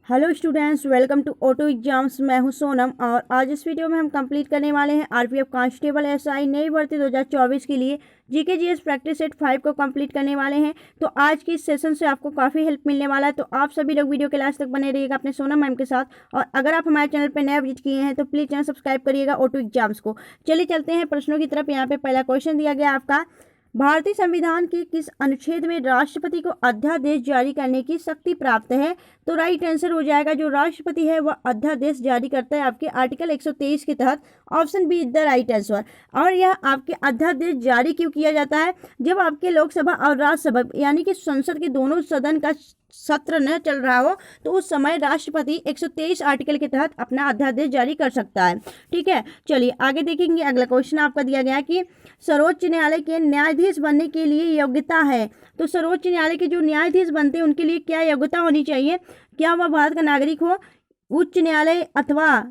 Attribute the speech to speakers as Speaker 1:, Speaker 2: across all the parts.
Speaker 1: Hello students, welcome to auto exams. मैं हूं सोनम और आज इस वीडियो में हम कंप्लीट करने वाले हैं आरपीएफ कांस्टेबल एसआई नई भर्ती 2024 के लिए जीके जीएस प्रैक्टिस सेट 5 को कंप्लीट करने वाले हैं। तो आज की इस सेशन से आपको काफ़ी हेल्प मिलने वाला है, तो आप सभी लोग वीडियो के लास्ट तक बने रहिएगा अपने सोनम मैम के साथ। और अगर आप हमारे चैनल पर नया विजिट किए हैं तो प्लीज़ चैनल सब्सक्राइब करिएगा ऑटो एग्जाम्स को। चलिए चलते हैं प्रश्नों की तरफ। यहाँ पे पहला क्वेश्चन दिया गया आपका, भारतीय संविधान के किस अनुच्छेद में राष्ट्रपति को अध्यादेश जारी करने की शक्ति प्राप्त है? तो राइट आंसर हो जाएगा, जो राष्ट्रपति है वह अध्यादेश जारी करता है आपके आर्टिकल 123 के तहत। Option B is the right answer. और यह आपके अध्यादेश जारी क्यों किया जाता है? जब आपके लोकसभा और राज्यसभा यानी कि संसद के दोनों सदन का सत्र न चल रहा हो तो उस समय राष्ट्रपति 123 आर्टिकल के तहत अपना अध्यादेश जारी कर सकता है। ठीक है, चलिए आगे देखेंगे। अगला क्वेश्चन आपका दिया गया कि सर्वोच्च न्यायालय के न्यायाधीश बनने के लिए योग्यता है। तो सर्वोच्च न्यायालय के जो न्यायाधीश बनते हैं उनके लिए क्या योग्यता होनी चाहिए? क्या वह भारत का नागरिक हो, उच्च न्यायालय अथवा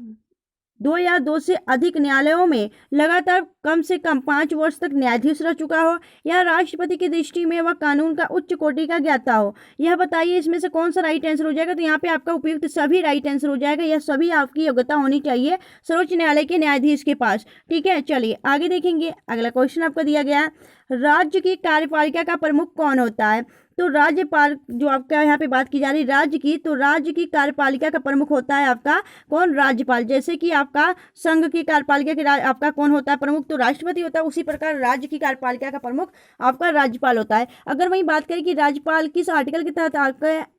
Speaker 1: 2 या 2 से अधिक न्यायालयों में लगातार कम से कम 5 वर्ष तक न्यायाधीश रह चुका हो, या राष्ट्रपति की दृष्टि में वह कानून का उच्च कोटि का ज्ञाता हो। यह बताइए इसमें से कौन सा राइट आंसर हो जाएगा? तो यहाँ पे आपका उपयुक्त सभी राइट आंसर हो जाएगा। यह सभी आपकी योग्यता होनी चाहिए सर्वोच्च न्यायालय के न्यायाधीश के पास। ठीक है, चलिए आगे देखेंगे। अगला क्वेश्चन आपका दिया गया, राज्य की कार्यपालिका का प्रमुख कौन होता है? तो राज्यपाल, जो आपका यहाँ पे बात की जा रही राज्य की, तो राज्य की कार्यपालिका का प्रमुख होता है आपका कौन? राज्यपाल। जैसे कि आपका संघ की कार्यपालिका के आपका कौन होता है प्रमुख? तो राष्ट्रपति होता है। उसी प्रकार राज्य की कार्यपालिका का प्रमुख आपका राज्यपाल होता है। अगर वही बात करें कि राज्यपाल किस आर्टिकल के तहत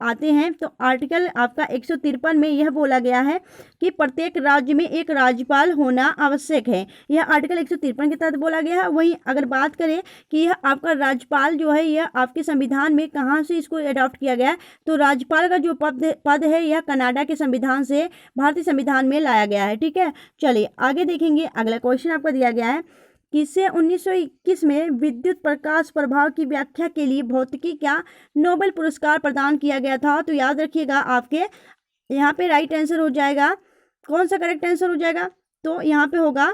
Speaker 1: आते हैं, तो आर्टिकल आपका 153 में यह बोला गया है कि प्रत्येक राज्य में एक राज्यपाल होना आवश्यक है। यह आर्टिकल 153 के तहत बोला गया है। वहीं अगर बात करें कि यह आपका राज्यपाल जो है यह आपके संविधान में कहां से इसको अडॉप्ट किया गया है, तो राज्यपाल का जो पद है यह कनाडा के संविधान से भारतीय संविधान में लाया गया है। ठीक है, चलिए आगे देखेंगे। अगला क्वेश्चन आपको दिया गया है, किसे 1921 में विद्युत प्रकाश प्रभाव की व्याख्या के लिए भौतिकी का नोबेल पुरस्कार प्रदान किया गया था? तो याद रखिएगा आपके यहाँ पे राइट आंसर हो जाएगा, कौन सा करेक्ट आंसर हो जाएगा? तो यहाँ पे होगा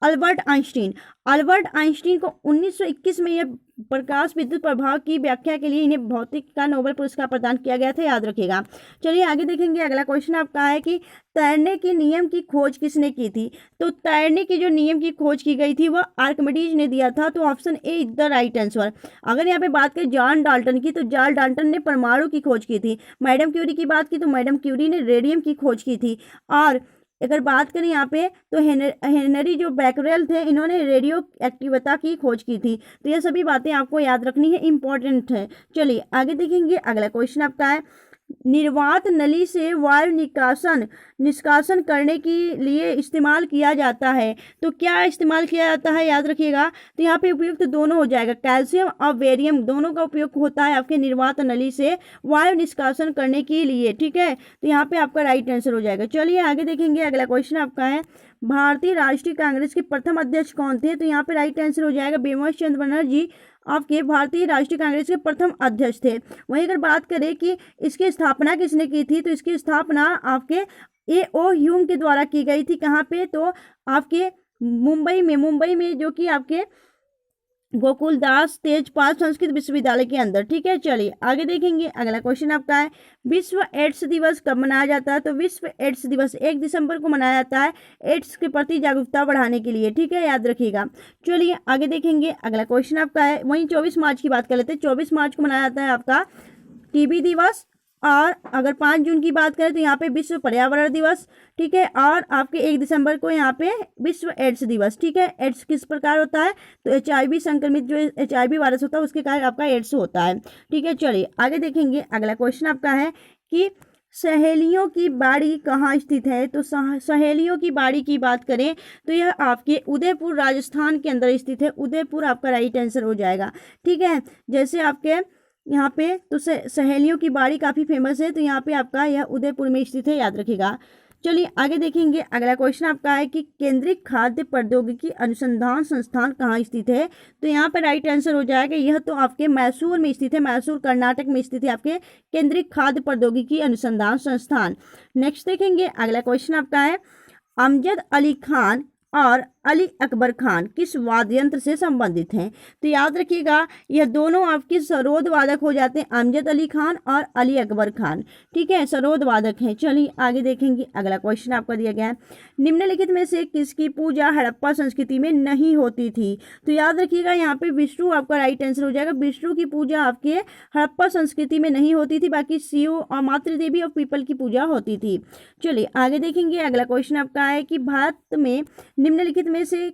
Speaker 1: अल्बर्ट आइंस्टीन। अल्बर्ट आइंस्टीन को 1921 में यह प्रकाश विद्युत प्रभाव की व्याख्या के लिए इन्हें भौतिक का नोबेल पुरस्कार प्रदान किया गया था, याद रखिएगा। चलिए आगे देखेंगे। अगला क्वेश्चन आपका है कि तैरने के नियम की खोज किसने की थी? तो तैरने के जो नियम की खोज की गई थी वह आर्किमिडीज ने दिया था। तो option A is the right answer. अगर यहाँ पे बात करें जॉन डाल्टन की, तो जॉन डाल्टन ने परमाणु की खोज की थी। मैडम क्यूरी की बात की तो मैडम क्यूरी ने रेडियम की खोज की थी। और अगर बात करें यहाँ पे तो हेनरी जो बैकरेल थे, इन्होंने रेडियो एक्टिविटी की खोज की थी। तो ये सभी बातें आपको याद रखनी है, इंपॉर्टेंट है। चलिए आगे देखेंगे। अगला क्वेश्चन आपका है, निर्वात नली से वायु निष्कासन करने के लिए इस्तेमाल किया जाता है। तो क्या इस्तेमाल किया जाता है? याद रखिएगा। तो यहाँ पे उपयुक्त दोनों हो जाएगा, कैल्शियम और बेरियम दोनों का उपयोग होता है आपके निर्वात नली से वायु निष्कासन करने के लिए। ठीक है, तो यहाँ पे आपका राइट आंसर हो जाएगा। चलिए आगे देखेंगे। अगला क्वेश्चन आपका है, भारतीय राष्ट्रीय कांग्रेस के प्रथम अध्यक्ष कौन थे? तो यहाँ पे राइट आंसर हो जाएगा बिमल चंद्र बनर्जी आपके भारतीय राष्ट्रीय कांग्रेस के प्रथम अध्यक्ष थे। वहीं अगर बात करें कि इसकी स्थापना किसने की थी, तो इसकी स्थापना आपके A.O. ह्यूम के द्वारा की गई थी। कहाँ पे? तो आपके मुंबई में जो कि आपके गोकुलदास तेजपाल संस्कृत विश्वविद्यालय के अंदर। ठीक है, चलिए आगे देखेंगे। अगला क्वेश्चन आपका है, विश्व एड्स दिवस कब मनाया जाता है? तो विश्व एड्स दिवस 1 दिसंबर को मनाया जाता है एड्स के प्रति जागरूकता बढ़ाने के लिए। ठीक है, याद रखिएगा। चलिए आगे देखेंगे। अगला क्वेश्चन आपका है, वहीं 24 मार्च की बात कर लेते हैं। 24 मार्च को मनाया जाता है आपका टीबी दिवस। और अगर 5 जून की बात करें तो यहाँ पे विश्व पर्यावरण दिवस। ठीक है, और आपके 1 दिसंबर को यहाँ पे विश्व एड्स दिवस। ठीक है, एड्स किस प्रकार होता है? तो HIV संक्रमित जो HIV वायरस होता है उसके कारण आपका एड्स होता है। ठीक है, चलिए आगे देखेंगे। अगला क्वेश्चन आपका है कि सहेलियों की बाड़ी कहाँ स्थित है? तो सहेलियों की बाड़ी की बात करें तो यह आपके उदयपुर राजस्थान के अंदर स्थित है। उदयपुर आपका राइट आंसर हो जाएगा। ठीक है, जैसे आपके यहाँ पे तो सहेलियों की बाड़ी काफ़ी फेमस है, तो यहाँ पे आपका यह उदयपुर में स्थित है, याद रखिएगा। चलिए आगे देखेंगे। अगला क्वेश्चन आपका है कि केंद्रीय खाद्य प्रौद्योगिकी अनुसंधान संस्थान कहाँ स्थित है? तो यहाँ पे राइट आंसर हो जाएगा, यह तो आपके मैसूर में स्थित है। मैसूर कर्नाटक में स्थित है आपके केंद्रीय खाद्य प्रौद्योगिकी अनुसंधान संस्थान। नेक्स्ट देखेंगे। अगला क्वेश्चन आपका है, अमजद अली खान और अली अकबर खान किस वाद्य यंत्र से संबंधित हैं? तो याद रखिएगा यह दोनों आपके सरोद वादक हो जाते हैं, अमजद अली खान और अली अकबर खान। ठीक है, सरोद वादक हैं। चलिए आगे देखेंगे, अगला क्वेश्चन आपका दिया गया है, निम्नलिखित में से किसकी पूजा हड़प्पा संस्कृति में नहीं होती थी? तो याद रखिएगा यहाँ पे विष्णु आपका राइट आंसर हो जाएगा। विष्णु की पूजा आपके हड़प्पा संस्कृति में नहीं होती थी, बाकी शिव और मातृ देवी और पीपल की पूजा होती थी। चलिए आगे देखेंगे, अगला क्वेश्चन आपका है कि भारत में निम्नलिखित में से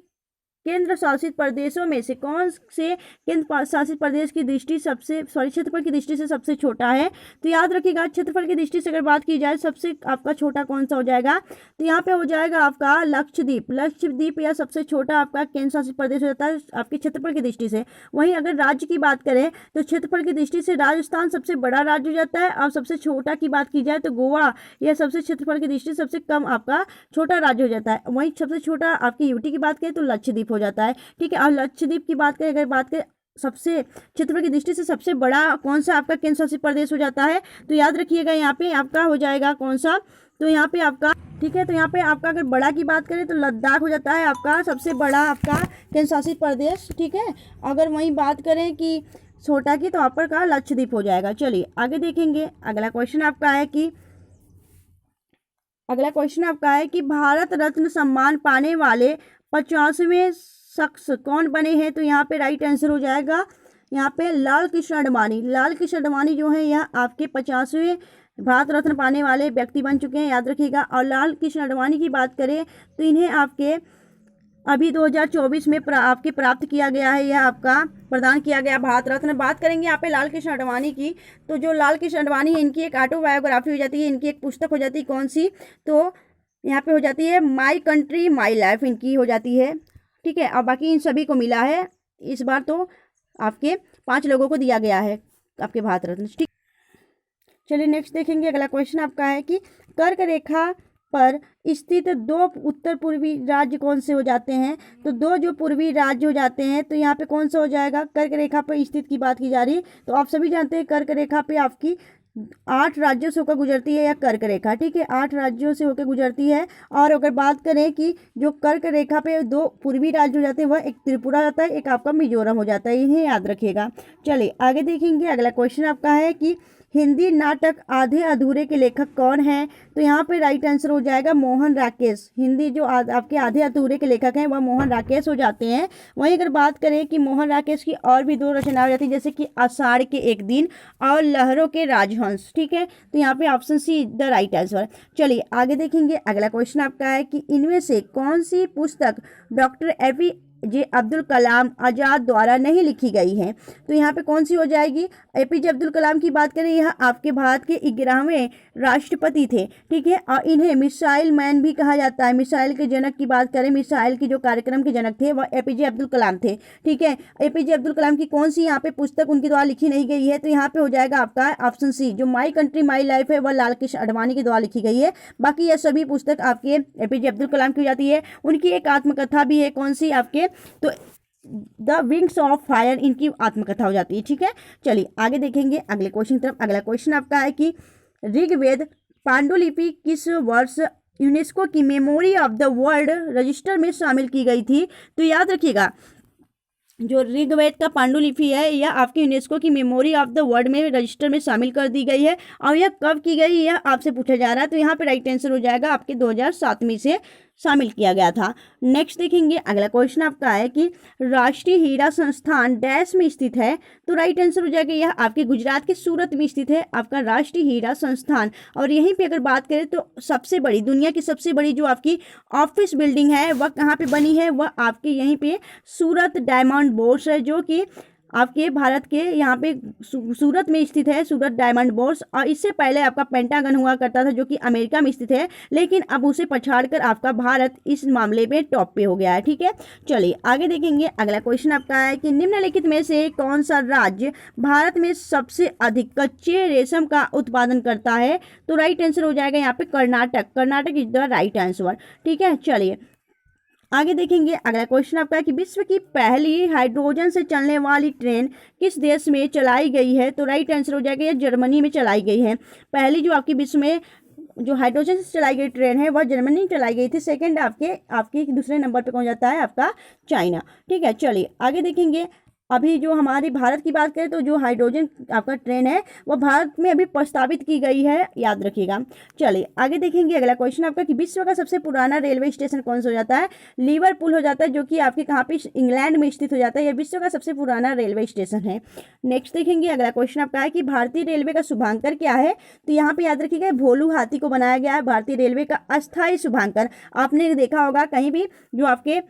Speaker 1: केंद्र शासित प्रदेशों में से कौन से केंद्र शासित प्रदेश की दृष्टि सबसे क्षेत्रफल की दृष्टि से सबसे छोटा है? तो याद रखिएगा क्षेत्रफल की दृष्टि से अगर बात की जाए सबसे आपका छोटा कौन सा हो जाएगा? तो यहाँ पे हो जाएगा आपका लक्षद्वीप। लक्षद्वीप या सबसे छोटा आपका केंद्र शासित प्रदेश हो जाता है आपके क्षेत्रफल की दृष्टि से। वहीं अगर राज्य की बात करें तो क्षेत्रफल की दृष्टि से राजस्थान सबसे बड़ा राज्य हो जाता है, और सबसे छोटा की बात की जाए तो गोवा यह सबसे क्षेत्रफल की दृष्टि से सबसे कम आपका छोटा राज्य हो जाता है। वहीं सबसे छोटा आपकी यूटी की बात करें तो लक्षद्वीप हो जाता है। ठीक है, और लक्षद्वीप की बात करें, अगर बात करें सबसे क्षेत्रफल की दृष्टि से सबसे बड़ा कौन सा आपका केंद्र शासित प्रदेश हो जाता है? तो याद रखिएगा यहाँ पे आपका हो जाएगा कौन सा? तो यहाँ पे आपका, ठीक है, तो यहाँ पे आपका अगर बड़ा की बात करें तो लद्दाख हो जाता है आपका सबसे बड़ा आपका केंद्र शासित प्रदेश। ठीक है, अगर वहीं बात करें कि छोटा की तो आपका का लक्षद्वीप हो जाएगा। चलिए आगे देखेंगे, अगला क्वेश्चन आपका है कि भारत रत्न सम्मान पाने वाले 50वें शख्स कौन बने हैं? तो यहाँ पे राइट आंसर हो जाएगा यहाँ पे लाल कृष्ण अडवाणी। लाल कृष्ण अडवाणी जो है यह आपके 50वें भारत रत्न पाने वाले व्यक्ति बन चुके हैं, याद रखिएगा। और लाल कृष्ण अडवाणी की बात करें तो इन्हें आपके अभी 2024 में आपके प्राप्त किया गया है, यह आपका प्रदान किया गया भारत रत्न। बात करेंगे यहाँ पे लाल कृष्ण अडवाणी की, तो जो लाल कृष्ण अडवाणी है इनकी एक ऑटोबायोग्राफी हो जाती है, इनकी एक पुस्तक हो जाती है, कौन सी? तो यहाँ पे हो जाती है माई कंट्री माई लाइफ इनकी हो जाती है। ठीक है, और बाकी इन सभी को मिला है इस बार, तो आपके 5 लोगों को दिया गया है आपके भारत रत्न। ठीक, चलिए नेक्स्ट देखेंगे, अगला क्वेश्चन आपका है कि कर्क रेखा पर स्थित 2 उत्तर पूर्वी राज्य कौन से हो जाते हैं? तो 2 जो पूर्वी राज्य हो जाते हैं तो यहाँ पे कौन सा हो जाएगा? कर्क रेखा पर स्थित की बात की जा रही है, तो आप सभी जानते हैं कर्क रेखा पे आपकी 8 राज्यों से होकर गुजरती है यह कर्क रेखा। ठीक है, 8 राज्यों से होकर गुजरती है। और अगर बात करें कि जो कर्क रेखा पे 2 पूर्वी राज्य हो जाते हैं, वह एक त्रिपुरा जाता है, एक आपका मिजोरम हो जाता है, इन्हें याद रखिएगा। चलिए आगे देखेंगे, अगला क्वेश्चन आपका है कि हिंदी नाटक आधे अधूरे के लेखक कौन हैं? तो यहाँ पे राइट आंसर हो जाएगा मोहन राकेश। हिंदी जो आपके आधे अधूरे के लेखक हैं वह मोहन राकेश हो जाते हैं। वहीं अगर बात करें कि मोहन राकेश की और भी 2 रचनाएं हो जाती हैं, जैसे कि आषाढ़ के एक दिन और लहरों के राजहंस। ठीक है, तो यहाँ पे option see the right answer. चलिए आगे देखेंगे, अगला क्वेश्चन आपका है कि इनमें से कौन सी पुस्तक डॉक्टर APJ अब्दुल कलाम आज़ाद द्वारा नहीं लिखी गई है? तो यहाँ पे कौन सी हो जाएगी? APJ अब्दुल कलाम की बात करें, यह आपके भारत के 11वें राष्ट्रपति थे। ठीक है, और इन्हें मिसाइल मैन भी कहा जाता है। मिसाइल के जनक की बात करें, मिसाइल की जो कार्यक्रम के जनक थे वह APJ अब्दुल कलाम थे। ठीक है, APJ अब्दुल कलाम की कौन सी यहाँ पे पुस्तक उनके द्वारा लिखी नहीं गई है? तो यहाँ पे हो जाएगा आपका ऑप्शन सी, जो माई कंट्री माई लाइफ है वह लाल कृष्ण अडवाणी के द्वारा लिखी गई है। बाकी यह सभी पुस्तक आपके APJ अब्दुल कलाम की हो जाती है। उनकी एक आत्मकथा भी है, कौन सी आपके? तो द विंग्स ऑफ फायर इनकी आत्मकथा हो जाती है। ठीक है, चलिए आगे देखेंगे अगले क्वेश्चन की तरफ। अगला क्वेश्चन आपका है कि ऋग्वेद पांडुलिपि किस वर्ष यूनेस्को की memory of the world register में शामिल की गई थी? तो याद रखिएगा जो ऋग्वेद का पांडुलिपि है यह आपकी यूनेस्को की मेमोरी ऑफ द वर्ल्ड में रजिस्टर में शामिल कर दी गई है। और यह कब की गई यह आपसे पूछा जा रहा है, तो यहाँ पे राइट आंसर हो जाएगा आपके 2007 में से शामिल किया गया था। नेक्स्ट देखेंगे, अगला क्वेश्चन आपका है कि राष्ट्रीय हीरा संस्थान डैश में स्थित है? तो राइट आंसर हो जाएगा यह आपके गुजरात के सूरत में स्थित है आपका राष्ट्रीय हीरा संस्थान। और यहीं पे अगर बात करें तो सबसे बड़ी, दुनिया की सबसे बड़ी जो आपकी ऑफिस बिल्डिंग है वह कहाँ पे बनी है? वह आपके यहीं पे सूरत डायमंड बोर्स है, जो कि आपके भारत के यहाँ पे सूरत में स्थित है, सूरत डायमंड बोर्स। और इससे पहले आपका पेंटागन हुआ करता था जो कि अमेरिका में स्थित है, लेकिन अब उसे पछाड़कर आपका भारत इस मामले में टॉप पे हो गया है। ठीक है, चलिए आगे देखेंगे, अगला क्वेश्चन आपका है कि निम्नलिखित में से कौन सा राज्य भारत में सबसे अधिक कच्चे रेशम का उत्पादन करता है? तो राइट आंसर हो जाएगा यहाँ पे Karnataka. Karnataka is the right answer. ठीक है, चलिए आगे देखेंगे, अगला क्वेश्चन आपका है कि विश्व की पहली हाइड्रोजन से चलने वाली ट्रेन किस देश में चलाई गई है? तो राइट आंसर हो जाएगा यह जर्मनी में चलाई गई है। पहली जो आपकी विश्व में जो हाइड्रोजन से चलाई गई ट्रेन है वह जर्मनी में चलाई गई थी। सेकंड आपके दूसरे नंबर पे कौन जाता है, आपका चाइना। ठीक है, चलिए आगे देखेंगे। अभी जो हमारी भारत की बात करें तो जो हाइड्रोजन आपका ट्रेन है वह भारत में अभी प्रस्तावित की गई है, याद रखिएगा। चलिए आगे देखेंगे अगला क्वेश्चन आपका कि विश्व का सबसे पुराना रेलवे स्टेशन कौन सा हो जाता है, लिवरपूल हो जाता है, जो कि आपके कहाँ पे, इंग्लैंड में स्थित हो जाता है। यह विश्व का सबसे पुराना रेलवे स्टेशन है। नेक्स्ट देखेंगे अगला क्वेश्चन आपका है कि भारतीय रेलवे का शुभांकर क्या है, तो यहाँ पे याद रखिएगा भोलू हाथी को बनाया गया है भारतीय रेलवे का अस्थायी शुभांकर। आपने देखा होगा कहीं भी जो आपके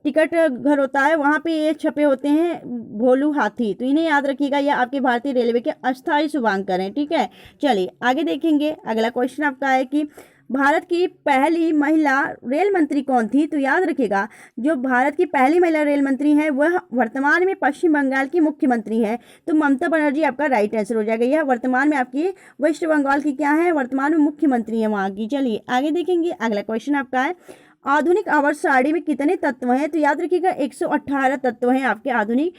Speaker 1: टिकट घर होता है वहाँ पे ये छपे होते हैं भोलू हाथी, तो इन्हें याद रखिएगा, ये आपके भारतीय रेलवे के अस्थायी शुभांकर हैं। ठीक है, चलिए आगे देखेंगे। अगला क्वेश्चन आपका है कि भारत की पहली महिला रेल मंत्री कौन थी, तो याद रखिएगा जो भारत की पहली महिला रेल मंत्री है वह वर्तमान में पश्चिम बंगाल की मुख्यमंत्री है, तो ममता बनर्जी आपका राइट आंसर हो जाएगा। यह वर्तमान में आपकी वेस्ट बंगाल की क्या है, वर्तमान में मुख्यमंत्री है वहाँ की। चलिए आगे देखेंगे। अगला क्वेश्चन आपका है आधुनिक आवर्त सारणी में कितने तत्व हैं, तो याद रखिएगा 118 तत्व हैं आपके आधुनिक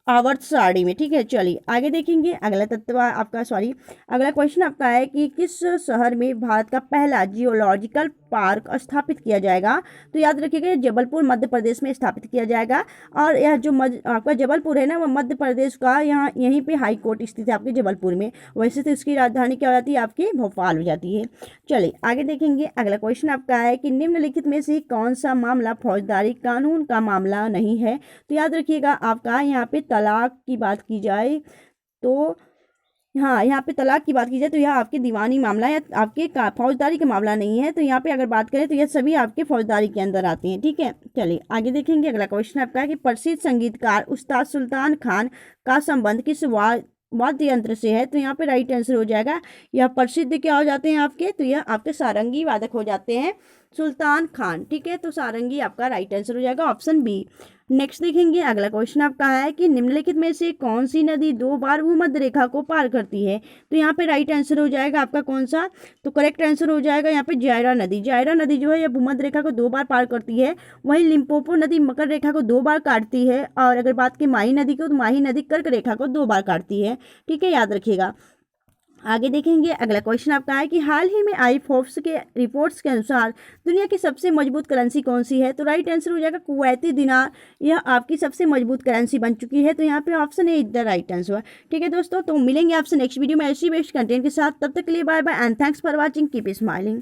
Speaker 1: आवर्त सारणी में। ठीक है, चलिए आगे देखेंगे। अगला अगला क्वेश्चन आपका है कि किस शहर में भारत का पहला जियोलॉजिकल पार्क स्थापित किया जाएगा, तो याद रखिएगा जबलपुर मध्य प्रदेश में स्थापित किया जाएगा। और यह जो आपका जबलपुर है ना, वह मध्य प्रदेश का यहीं पे हाई कोर्ट स्थित है आपके जबलपुर में। वैसे तो इसकी राजधानी क्या हो जाती है, आपकी भोपाल हो जाती है। चलिए आगे देखेंगे। अगला क्वेश्चन आपका है कि निम्नलिखित में से कौन सा मामला फौजदारी कानून का मामला नहीं है, तो याद रखिएगा आपका यहाँ पे तलाक की बात की जाए तो हाँ, यहाँ पे तलाक की बात की जाए तो यह आपके दीवानी मामला या आपके फौजदारी का मामला नहीं है। तो यहाँ पे अगर बात करें तो यह सभी आपके फौजदारी के अंदर आते हैं। ठीक है, चलिए आगे देखेंगे। अगला क्वेश्चन आपका है कि प्रसिद्ध संगीतकार उस्ताद सुल्तान खान का संबंध किस वाद्य यंत्र से है, तो यहाँ पे राइट आंसर हो जाएगा यह प्रसिद्ध क्या हो जाते हैं आपके, तो यह आपके सारंगी वादक हो जाते हैं सुल्तान खान। ठीक है, तो सारंगी आपका राइट आंसर हो जाएगा, ऑप्शन बी। नेक्स्ट देखेंगे। अगला क्वेश्चन आपका है कि निम्नलिखित में से कौन सी नदी 2 बार भूमध्य रेखा को पार करती है, तो यहाँ पे राइट आंसर हो जाएगा आपका कौन सा, तो करेक्ट आंसर हो जाएगा यहाँ पे जायरा नदी। जायरा नदी जो है यह भूमध्य रेखा को 2 बार पार करती है। वहीं लिम्पोपो नदी मकर रेखा को 2 बार काटती है। और अगर बात की माही नदी को, तो माही नदी कर्क रेखा को 2 बार काटती है। ठीक है, याद रखिएगा। आगे देखेंगे। अगला क्वेश्चन आपका है कि हाल ही में आई फोर्ब्स के रिपोर्ट्स के अनुसार दुनिया की सबसे मजबूत करेंसी कौन सी है, तो राइट आंसर हो जाएगा कुवैती दिनार। यह आपकी सबसे मजबूत करेंसी बन चुकी है, तो यहाँ पे option A is the right answer. ठीक है दोस्तों, तो मिलेंगे आपसे नेक्स्ट वीडियो में ऐसी बेस्ट कंटेंट के साथ। तब तक के लिए bye bye and thanks for watching, keep smiling.